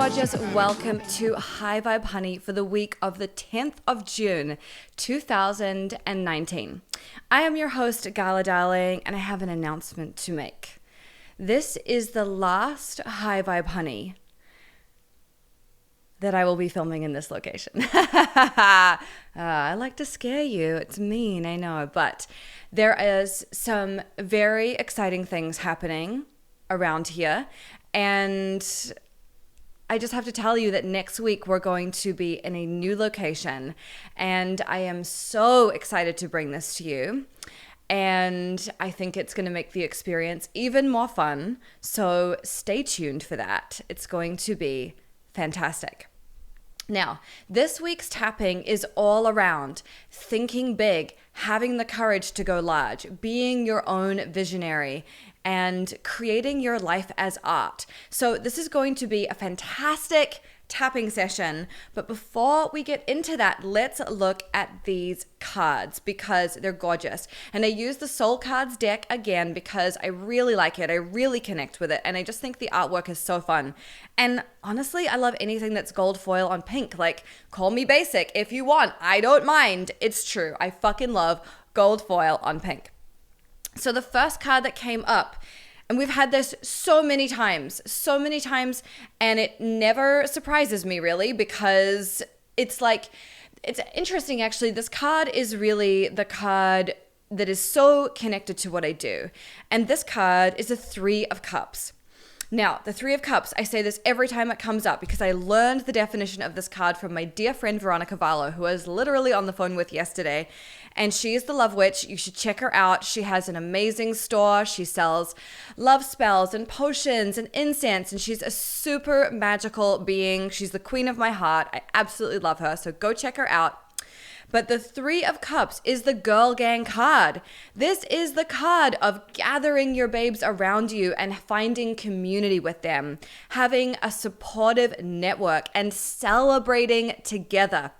gorgeous. Welcome to High Vibe Honey for the week of the 10th of June, 2019. I am your host, Gala Darling, and I have an announcement to make. This is the last High Vibe Honey that I will be filming in this location. I like to scare you. It's mean, I know. But there is some very exciting things happening around here. And I just have to tell you that next week we're going to be in a new location. And I am so excited to bring this to you. And I think it's going to make the experience even more fun. So stay tuned for that. It's going to be fantastic. Now, this week's tapping is all around thinking big, having the courage to go large, being your own visionary, and creating your life as art. So this is going to be a fantastic tapping session. But before we get into that, let's look at these cards because they're gorgeous. And I use the Soul Cards deck again because I really like it. I really connect with it. And I just think the artwork is so fun. And honestly, I love anything that's gold foil on pink. Like, call me basic if you want. I don't mind. It's true. I fucking love gold foil on pink. So the first card that came up, and we've had this so many times, and it never surprises me really because it's interesting actually. This card is really the card that is so connected to what I do. And this card is a Three of Cups. Now, the Three of Cups, I say this every time it comes up because I learned the definition of this card from my dear friend Veronica Vallo, who I was literally on the phone with yesterday. And she is the love witch. You should check her out. She has an amazing store. She sells love spells and potions and incense. And she's a super magical being. She's the queen of my heart. I absolutely love her. So go check her out. But the Three of Cups is the girl gang card. This is the card of gathering your babes around you and finding community with them, having a supportive network and celebrating together.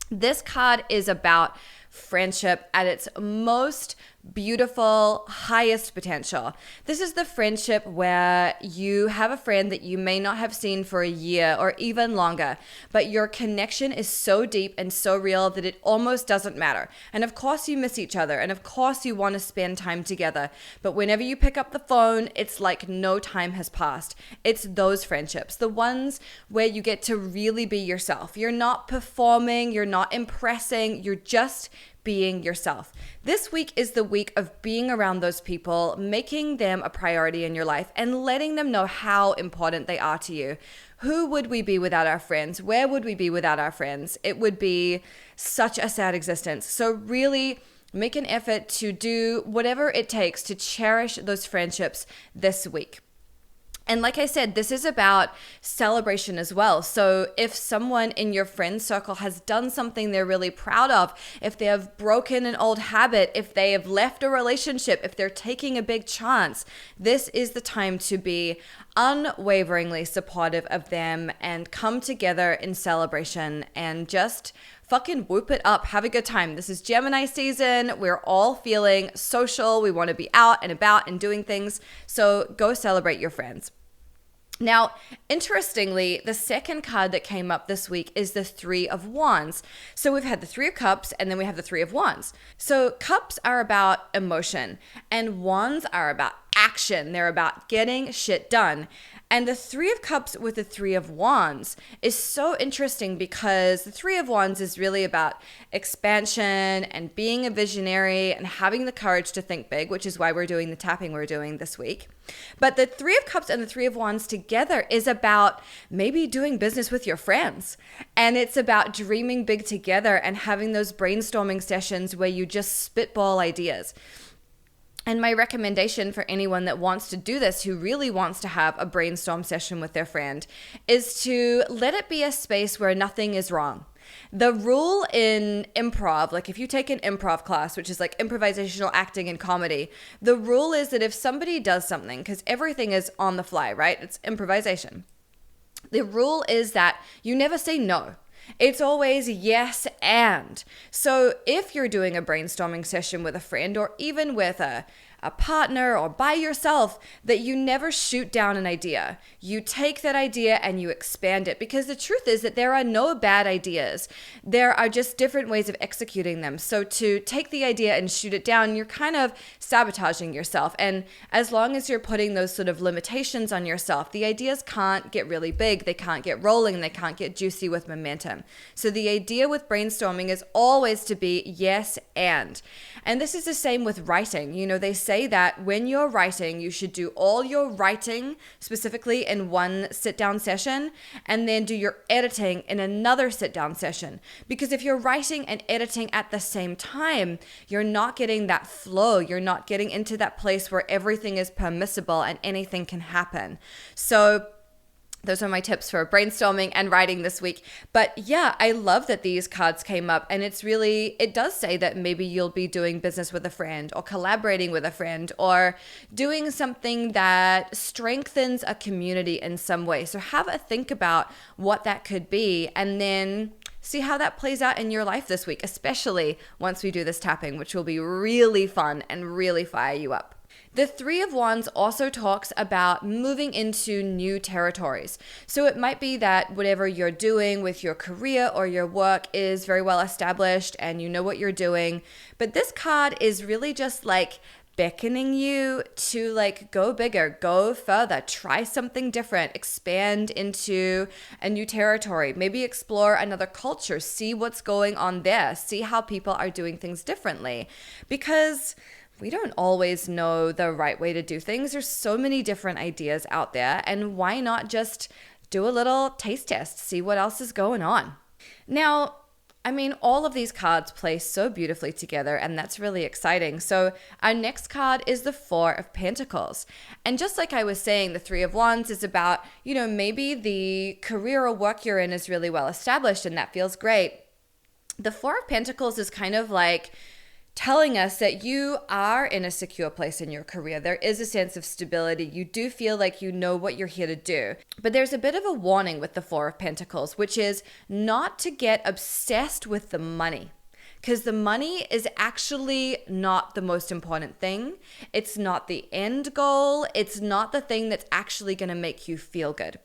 This card is about friendship at its most beautiful, highest potential. This is the friendship where you have a friend that you may not have seen for a year or even longer, but your connection is so deep and so real that it almost doesn't matter. And of course you miss each other, and of course you want to spend time together, but whenever you pick up the phone, it's like no time has passed. It's those friendships, the ones where you get to really be yourself. You're not performing, you're not impressing, you're just being yourself. This week is the week of being around those people, making them a priority in your life and letting them know how important they are to you. Who would we be without our friends? Where would we be without our friends? It would be such a sad existence. So really make an effort to do whatever it takes to cherish those friendships this week. And like I said, this is about celebration as well. So if someone in your friend circle has done something they're really proud of, if they have broken an old habit, if they have left a relationship, if they're taking a big chance, this is the time to be unwaveringly supportive of them and come together in celebration and just fucking whoop it up. Have a good time. This is Gemini season. We're all feeling social. We want to be out and about and doing things. So go celebrate your friends. Now, interestingly, the second card that came up this week is the Three of Wands. So we've had the Three of Cups and then we have the Three of Wands. So cups are about emotion and wands are about action. They're about getting shit done. And the Three of Cups with the Three of Wands is so interesting because the Three of Wands is really about expansion and being a visionary and having the courage to think big, which is why we're doing the tapping we're doing this week. But the Three of Cups and the Three of Wands together is about maybe doing business with your friends. And it's about dreaming big together and having those brainstorming sessions where you just spitball ideas. And my recommendation for anyone that wants to do this, who really wants to have a brainstorm session with their friend, is to let it be a space where nothing is wrong. The rule in improv, like if you take an improv class, which is like improvisational acting and comedy, the rule is that if somebody does something, because everything is on the fly, right? It's improvisation. The rule is that you never say no. It's always yes and. So if you're doing a brainstorming session with a friend or even with a a partner or by yourself, that you never shoot down an idea. You take that idea and you expand it, because the truth is that there are no bad ideas. There are just different ways of executing them. So to take the idea and shoot it down, you're kind of sabotaging yourself. And as long as you're putting those sort of limitations on yourself, the ideas can't get really big. They can't get rolling. They can't get juicy with momentum. So the idea with brainstorming is always to be yes and. And this is the same with writing. You know, they say that when you're writing, you should do all your writing specifically in one sit-down session, and then do your editing in another sit-down session. Because if you're writing and editing at the same time, you're not getting that flow. You're not getting into that place where everything is permissible and anything can happen. So those are my tips for brainstorming and writing this week. But yeah, I love that these cards came up, and it does say that maybe you'll be doing business with a friend, or collaborating with a friend, or doing something that strengthens a community in some way. So have a think about what that could be, and then see how that plays out in your life this week, especially once we do this tapping, which will be really fun and really fire you up. The Three of Wands also talks about moving into new territories. So it might be that whatever you're doing with your career or your work is very well established and you know what you're doing. But this card is really just like beckoning you to like go bigger, go further, try something different, expand into a new territory, maybe explore another culture, see what's going on there, see how people are doing things differently. Because we don't always know the right way to do things. There's so many different ideas out there, and why not just do a little taste test, see what else is going on? Now, I mean, all of these cards play so beautifully together, and that's really exciting. So our next card is the Four of Pentacles. And just like I was saying, the Three of Wands is about, you know, maybe the career or work you're in is really well established and that feels great. The Four of Pentacles is kind of like telling us that you are in a secure place in your career. There is a sense of stability. You do feel like you know what you're here to do. But there's a bit of a warning with the Four of Pentacles, which is not to get obsessed with the money. Because the money is actually not the most important thing. It's not the end goal. It's not the thing that's actually going to make you feel good.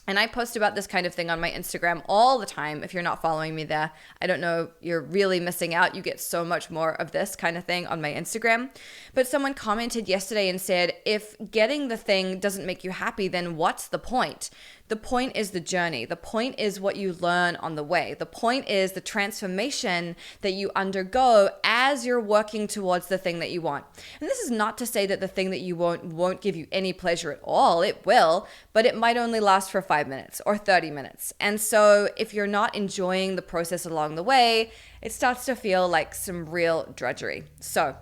And I post about this kind of thing on my Instagram all the time. If you're not following me there, I don't know, you're really missing out. You get so much more of this kind of thing on my Instagram. But someone commented yesterday and said, if getting the thing doesn't make you happy, then what's the point? The point is the journey. The point is what you learn on the way. The point is the transformation that you undergo as you're working towards the thing that you want. And this is not to say that the thing that you won't give you any pleasure at all. It will, but it might only last for 5 minutes or 30 minutes. And so if you're not enjoying the process along the way, it starts to feel like some real drudgery. So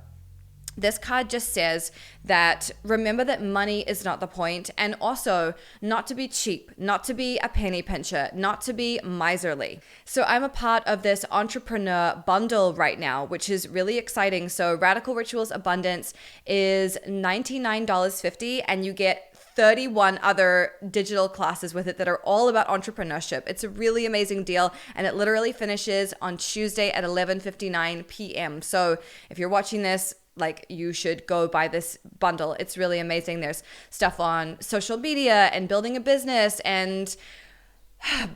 this card just says that remember that money is not the point, and also not to be cheap, not to be a penny pincher, not to be miserly. So I'm a part of this entrepreneur bundle right now, which is really exciting. So Radical Rituals Abundance is $99.50, and you get 31 other digital classes with it that are all about entrepreneurship. It's a really amazing deal, and it literally finishes on Tuesday at 11:59 p.m. So if you're watching this, like, you should go buy this bundle. It's really amazing. There's stuff on social media and building a business and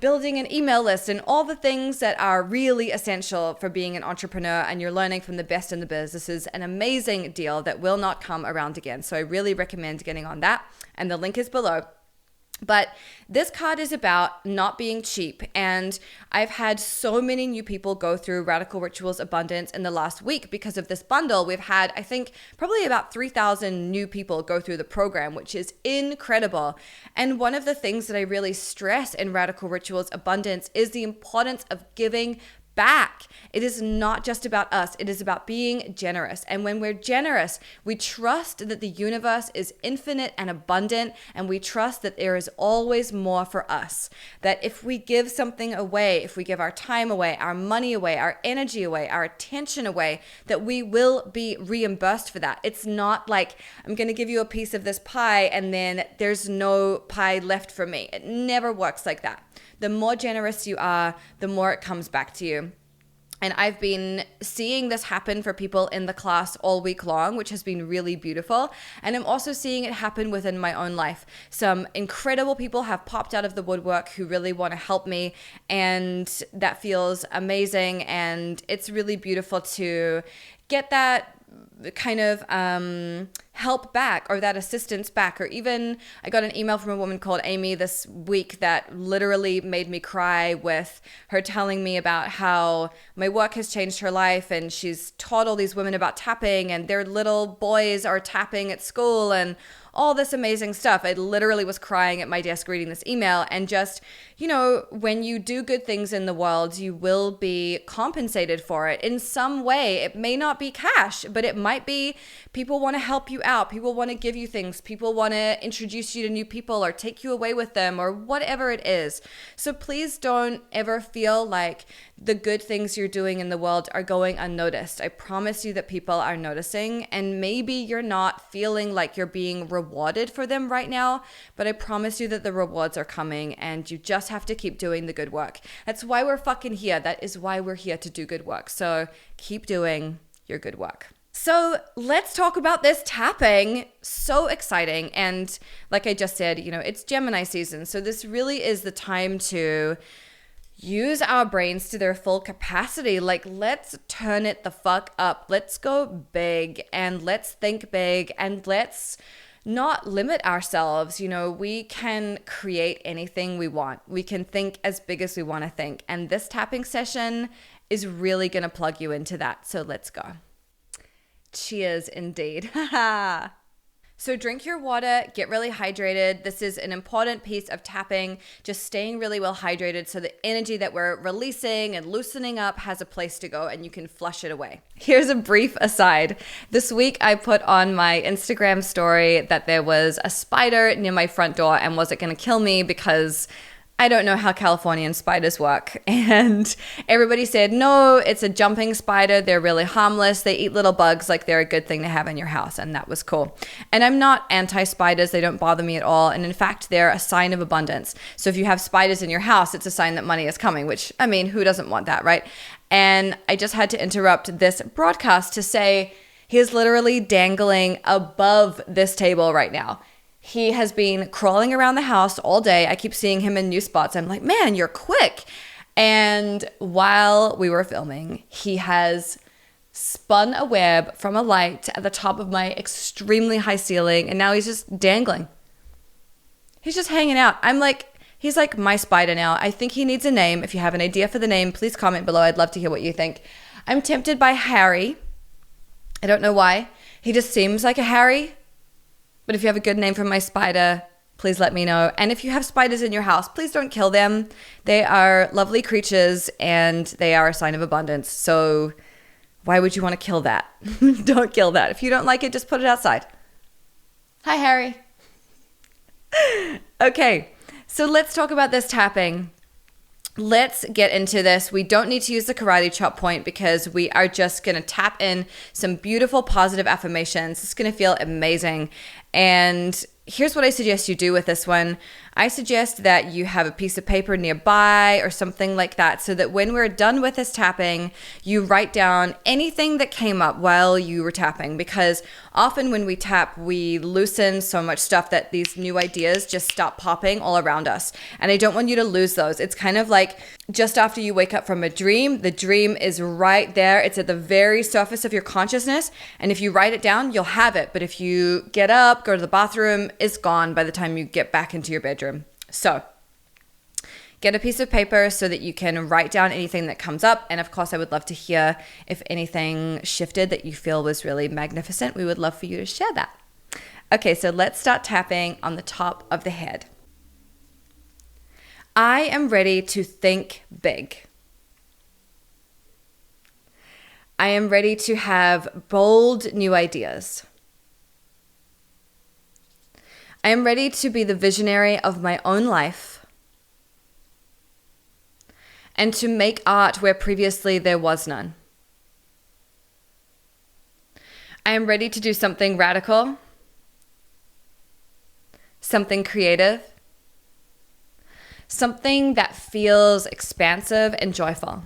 building an email list and all the things that are really essential for being an entrepreneur, and you're learning from the best in the biz. This is an amazing deal that will not come around again. So I really recommend getting on that, and the link is below. But this card is about not being cheap. And I've had so many new people go through Radical Rituals Abundance in the last week because of this bundle. We've had, I think, probably about 3,000 new people go through the program, which is incredible. And one of the things that I really stress in Radical Rituals Abundance is the importance of giving back. It is not just about us. It is about being generous. And when we're generous, we trust that the universe is infinite and abundant, and we trust that there is always more for us. That if we give something away, if we give our time away, our money away, our energy away, our attention away, that we will be reimbursed for that. It's not like, I'm going to give you a piece of this pie and then there's no pie left for me. It never works like that. The more generous you are, the more it comes back to you. And I've been seeing this happen for people in the class all week long, which has been really beautiful. And I'm also seeing it happen within my own life. Some incredible people have popped out of the woodwork who really want to help me. And that feels amazing. And it's really beautiful to get that kind of help back, or that assistance back. Or even I got an email from a woman called Amy this week that literally made me cry, with her telling me about how my work has changed her life, and she's taught all these women about tapping, and their little boys are tapping at school, and all this amazing stuff. I literally was crying at my desk reading this email. And just, you know, when you do good things in the world, you will be compensated for it in some way. It may not be cash, but it might be people want to help you out. People want to give you things. People want to introduce you to new people or take you away with them, or whatever it is. So please don't ever feel like the good things you're doing in the world are going unnoticed. I promise you that people are noticing, and maybe you're not feeling like you're being rewarded for them right now, but I promise you that the rewards are coming, and you just have to keep doing the good work. That's why we're fucking here. That is why we're here, to do good work. So keep doing your good work. So let's talk about this tapping. So exciting. And like I just said, you know, it's Gemini season. So this really is the time to use our brains to their full capacity. Like, let's turn it the fuck up. Let's go big, and let's think big, and let's not limit ourselves. You know, we can create anything we want. We can think as big as we want to think. And this tapping session is really going to plug you into that. So let's go. Cheers, indeed. So drink your water, get really hydrated. This is an important piece of tapping, just staying really well hydrated so the energy that we're releasing and loosening up has a place to go, and you can flush it away. Here's a brief aside. This week I put on my Instagram story that there was a spider near my front door, and was it going to kill me because I don't know how Californian spiders work. And everybody said, no, it's a jumping spider. They're really harmless. They eat little bugs, like they're a good thing to have in your house. And that was cool. And I'm not anti-spiders. They don't bother me at all. And in fact, they're a sign of abundance. So if you have spiders in your house, it's a sign that money is coming, which, I mean, who doesn't want that, right? And I just had to interrupt this broadcast to say, he is literally dangling above this table right now. He has been crawling around the house all day. I keep seeing him in new spots. I'm like, man, you're quick. And while we were filming, he has spun a web from a light at the top of my extremely high ceiling, and now he's just dangling. He's just hanging out. I'm like, he's like my spider now. I think he needs a name. If you have an idea for the name, please comment below. I'd love to hear what you think. I'm tempted by Harry. I don't know why. He just seems like a Harry. But if you have a good name for my spider, please let me know. And if you have spiders in your house, please don't kill them. They are lovely creatures, and they are a sign of abundance. So why would you want to kill that? Don't kill that. If you don't like it, just put it outside. Hi, Harry. Okay, so let's talk about this tapping. Let's get into this. We don't need to use the karate chop point, because we are just going to tap in some beautiful positive affirmations. It's going to feel amazing. And here's what I suggest you do with this one. I suggest that you have a piece of paper nearby or something like that, so that when we're done with this tapping, you write down anything that came up while you were tapping. Because often when we tap, we loosen so much stuff that these new ideas just stop popping all around us. And I don't want you to lose those. It's kind of like just after you wake up from a dream, the dream is right there. It's at the very surface of your consciousness. And if you write it down, you'll have it. But if you get up, go to the bathroom, it's gone by the time you get back into your bedroom. So get a piece of paper so that you can write down anything that comes up. And of course, I would love to hear if anything shifted that you feel was really magnificent. We would love for you to share that. Okay, so let's start tapping on the top of the head. I am ready to think big. I am ready to have bold new ideas. I am ready to be the visionary of my own life and to make art where previously there was none. I am ready to do something radical, something creative, something that feels expansive and joyful.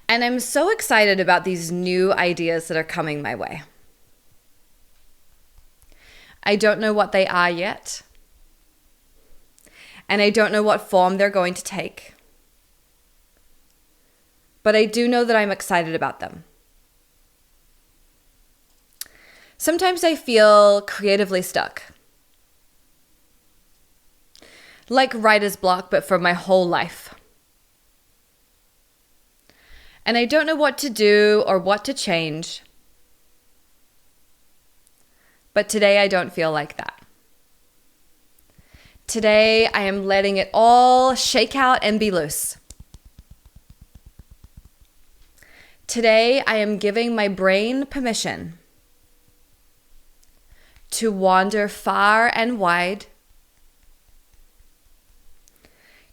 And I'm so excited about these new ideas that are coming my way. I don't know what they are yet. And I don't know what form they're going to take. But I do know that I'm excited about them. Sometimes I feel creatively stuck. Like writer's block, but for my whole life. And I don't know what to do or what to change. But today I don't feel like that. Today I am letting it all shake out and be loose. Today I am giving my brain permission to wander far and wide,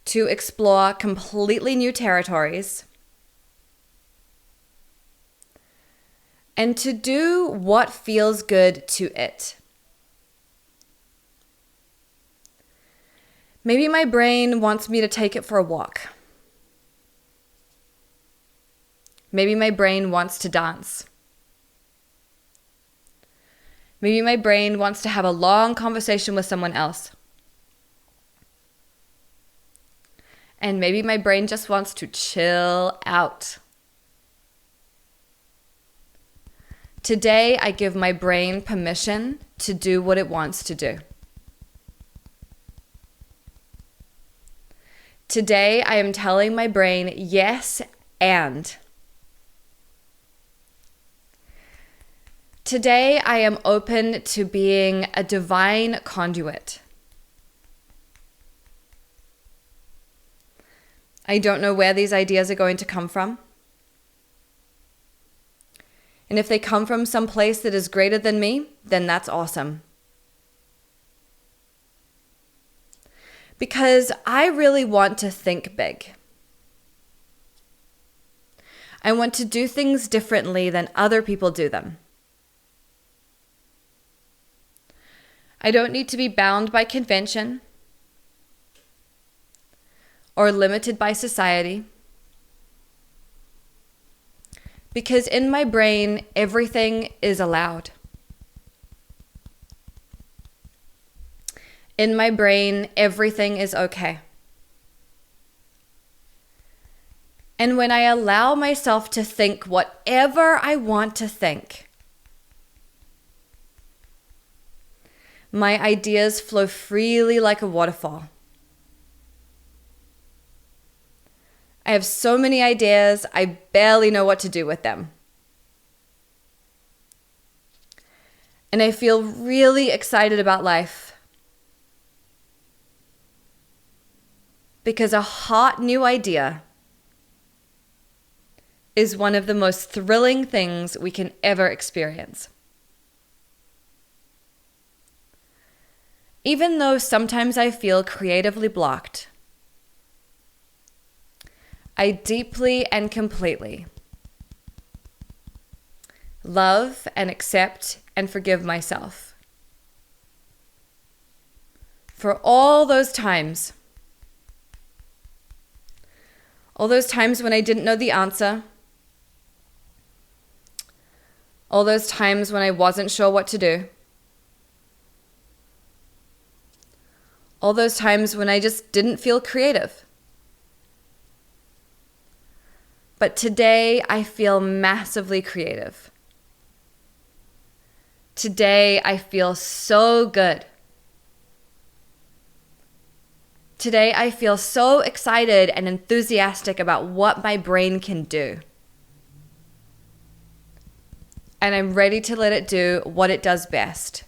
to explore completely new territories, and to do what feels good to it. Maybe my brain wants me to take it for a walk. Maybe my brain wants to dance. Maybe my brain wants to have a long conversation with someone else. And maybe my brain just wants to chill out. Today, I give my brain permission to do what it wants to do. Today, I am telling my brain yes and. Today, I am open to being a divine conduit. I don't know where these ideas are going to come from. And if they come from some place that is greater than me, then that's awesome. Because I really want to think big. I want to do things differently than other people do them. I don't need to be bound by convention or limited by society. Because in my brain, everything is allowed. In my brain, everything is okay. And when I allow myself to think whatever I want to think, my ideas flow freely like a waterfall. I have so many ideas, I barely know what to do with them. And I feel really excited about life. Because a hot new idea is one of the most thrilling things we can ever experience. Even though sometimes I feel creatively blocked, I deeply and completely love and accept and forgive myself for all those times when I didn't know the answer, all those times when I wasn't sure what to do, all those times when I just didn't feel creative. But today I feel massively creative. Today I feel so good. Today I feel so excited and enthusiastic about what my brain can do. And I'm ready to let it do what it does best.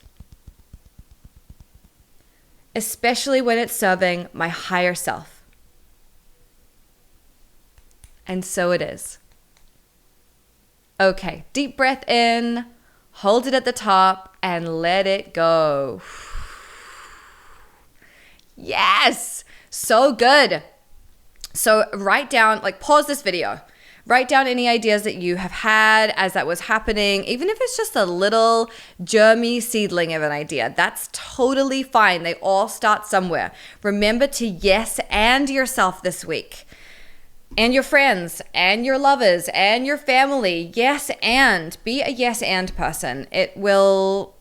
Especially when it's serving my higher self. And so it is. Okay, deep breath in, hold it at the top, and let it go. Yes, so good. So write down, pause this video. Write down any ideas that you have had as that was happening, even if it's just a little germy seedling of an idea. That's totally fine. They all start somewhere. Remember to yes and yourself this week. and your friends and your lovers and your family. Yes, and be a yes and person. It will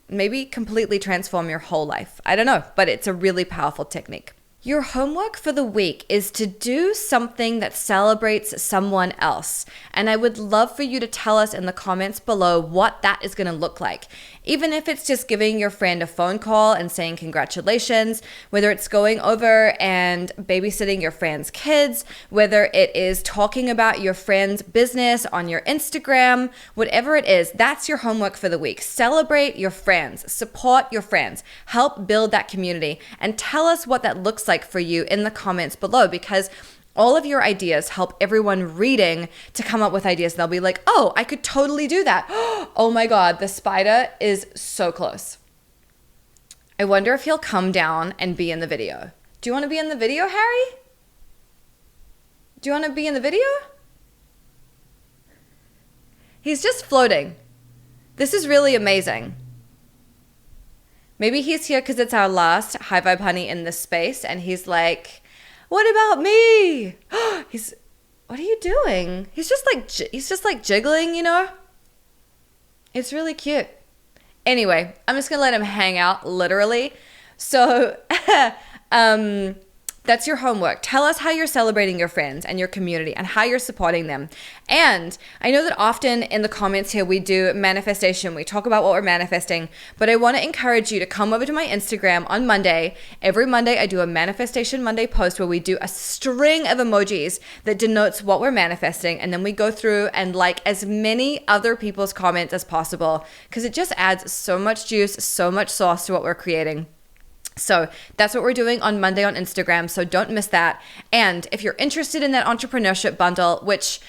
maybe completely transform your whole life. I don't know, but it's a really powerful technique. Your homework for the week is to do something that celebrates someone else. And I would love for you to tell us in the comments below what that is going to look like. Even if it's just giving your friend a phone call and saying congratulations, whether it's going over and babysitting your friend's kids, whether it is talking about your friend's business on your Instagram, whatever it is, that's your homework for the week. Celebrate your friends, support your friends, help build that community, and tell us what that looks like for you in the comments below, because all of your ideas help everyone reading to come up with ideas. They'll be like, oh, I could totally do that. Oh my God, the spider is so close. I wonder if he'll come down and be in the video. Do you want to be in the video, Harry? Do you want to be in the video? He's just floating. This is really amazing. Maybe he's here because it's our last High Vibe Honey in this space, and he's like, what about me? What are you doing? He's just like jiggling, you know? It's really cute. Anyway, I'm just gonna let him hang out, literally. So, that's your homework. Tell us how you're celebrating your friends and your community and how you're supporting them. And I know that often in the comments here, we do manifestation. We talk about what we're manifesting, but I want to encourage you to come over to my Instagram on Monday. Every Monday, I do a Manifestation Monday post where we do a string of emojis that denotes what we're manifesting. And then we go through and like as many other people's comments as possible, because it just adds so much juice, so much sauce to what we're creating. So that's what we're doing on Monday on Instagram. So don't miss that. And if you're interested in that entrepreneurship bundle, which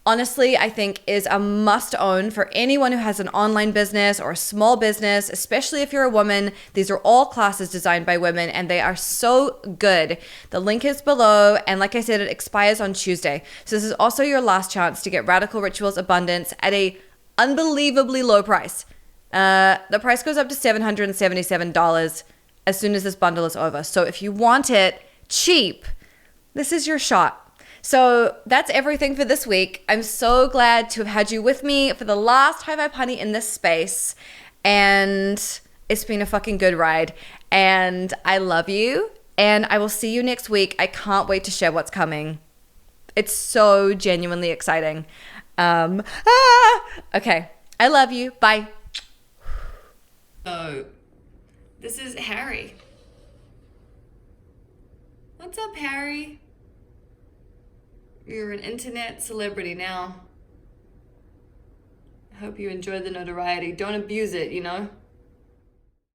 honestly I think is a must own for anyone who has an online business or a small business, especially if you're a woman, these are all classes designed by women and they are so good. The link is below. And like I said, it expires on Tuesday. So this is also your last chance to get Radical Rituals Abundance at a unbelievably low price. The price goes up to $777 as soon as this bundle is over. So if you want it cheap, this is your shot. So that's everything for this week. I'm so glad to have had you with me for the last High Vibe Honey in this space. And it's been a fucking good ride. And I love you. And I will see you next week. I can't wait to share what's coming. It's so genuinely exciting. Okay. I love you. Bye. So this is Harry. What's up, Harry? You're an internet celebrity now. I hope you enjoy the notoriety. Don't abuse it, you know?